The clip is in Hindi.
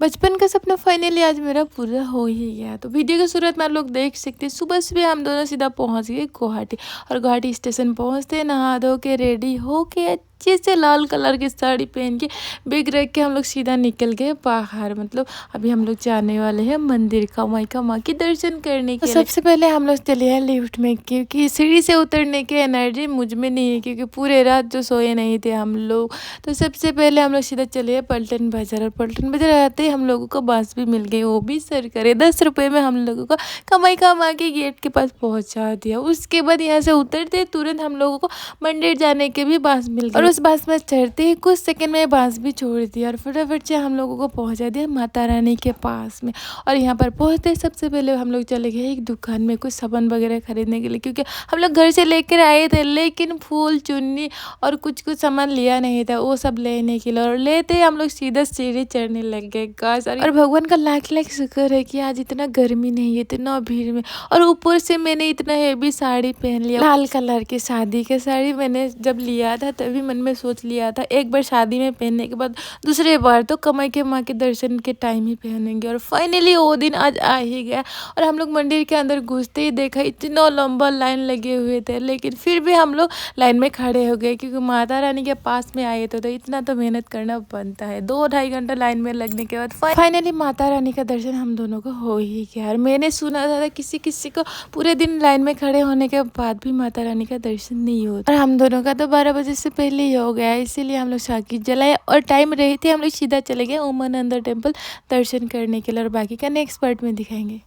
बचपन का सपना फाइनली आज मेरा पूरा हो ही गया। तो वीडियो की शुरुआत में आप लोग देख सकते हैं, सुबह सुबह हम दोनों सीधा पहुंच गए गुवाहाटी। और गुवाहाटी स्टेशन पहुंचते नहा धो के रेडी हो के अच्छे से लाल कलर की साड़ी पहन के बैग रख के हम लोग सीधा निकल गए बाहर। मतलब अभी हम लोग जाने वाले हैं मंदिर कामाख्या माँ के दर्शन करने के लिए। सबसे पहले हम लोग चले हैं लिफ्ट में, क्योंकि सीढ़ी से उतरने की एनर्जी मुझ में नहीं है, क्योंकि पूरे रात जो सोए नहीं थे हम लोग। तो सबसे पहले हम लोग सीधा चले हैं पल्टन बाजार। और पल्टन बाजार आते ही हम लोगों को बस भी मिल गई, वो भी सरकारी 10 रुपये में हम लोगों को कामाख्या माँ के गेट के पास पहुंचा दिया। उसके बाद यहाँ से उतरते तुरंत हम लोगों को मंदिर जाने के भी बस मिल गई। और उस बस में चढ़ते ही कुछ सेकंड में बस भी छोड़ दिया और फटाफट से हम लोगों को पहुंचा दिया माता रानी के पास में। और यहाँ पर पहुंचते सबसे पहले हम लोग चले गए एक दुकान में कुछ सामान वगैरह खरीदने के लिए, क्योंकि हम लोग घर से लेकर आए थे लेकिन फूल चुन्नी और कुछ सामान लिया नहीं था, वो सब लेने के लिए। और लेते ही हम लोग सीधा सीढ़ी चढ़ने लग गए गाइस। और भगवान का लाख लाख शुक्र है कि आज इतना गर्मी नहीं है, इतना भीड़ में। और ऊपर से मैंने इतना हेवी साड़ी पहन लिया, लाल कलर की शादी की साड़ी। मैंने जब लिया था तभी मन में सोच लिया था एक बार शादी में पहनने के बाद दूसरे बार तो कामाख्या माँ के दर्शन के टाइम ही पहनेंगे। और फाइनली वो दिन आज आ ही गया। और हम लोग मंदिर के अंदर घुसते ही देखा इतना लंबा लाइन लगे हुए थे, लेकिन फिर भी हम लोग लाइन में खड़े हो गए, क्योंकि माता रानी के पास में आए थे तो इतना तो मेहनत करना बनता है। 2-2.5 घंटा लाइन में लगने के बाद फाइनली माता रानी का दर्शन हम दोनों को हो ही गया। और मैंने सुना था किसी किसी को पूरे दिन लाइन में खड़े होने के बाद भी माता रानी का दर्शन नहीं होता, और हम दोनों का तो 12 बजे से पहले ही हो गया। इसीलिए हम लोग साकी जलाए और टाइम रही थी हम लोग सीधा चले गए उमानंद टेम्पल दर्शन करने के लिए। और बाकी का नेक्स्ट पार्ट में दिखाएंगे।